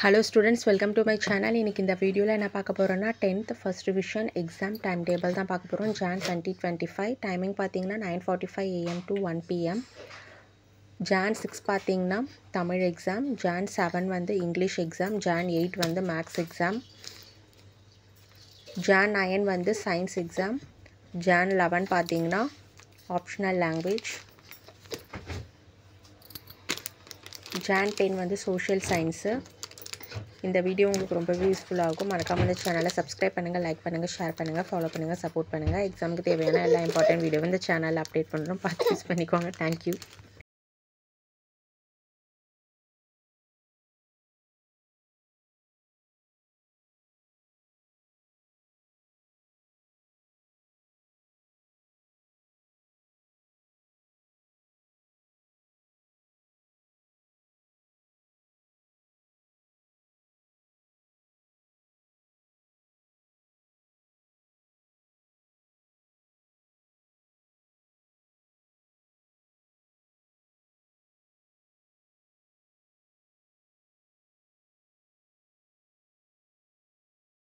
Hello students, welcome to my channel. இன்னைக்கு இந்த வீடியோல என்ன பார்க்க போறோம்னா 10th first revision exam timetable தான் பார்க்க போறோம். Jan 2025 டைமிங் பாத்தீங்கன்னா 9:45 am to 1 pm. Jan 6 பாத்தீங்கன்னா தமிழ் எக்ஸாம், Jan 7 வந்து இங்கிலீஷ் எக்ஸாம், Jan 8 வந்து மேத்ஸ் எக்ஸாம், Jan 9 வந்து சயின்ஸ் எக்ஸாம், Jan 11 பாத்தீங்கன்னா ஆப்ஷனல் லாங்குவேஜ், Jan 10 வந்து சோஷியல் சயின்ஸ். இந்த வீடியோ உங்களுக்கு ரொம்பவே யூஸ்ஃபுல்லா இருக்கும். மறக்காம இந்த சேனலை சப்ஸ்கிரைப் பண்ணுங்க, லைக் பண்ணுங்க, ஷேர் பண்ணுங்க, ஃபாலோ பண்ணுங்க, சப்போர்ட் பண்ணுங்க. எக்ஸாமுக்கு தேவையான எல்லா இம்பார்ட்டன்ட் வீடியோ இந்த சேனல்ல அப்டேட் பண்றோம். பார்த்து யூஸ் பண்ணிக்கோங்க. Thank you.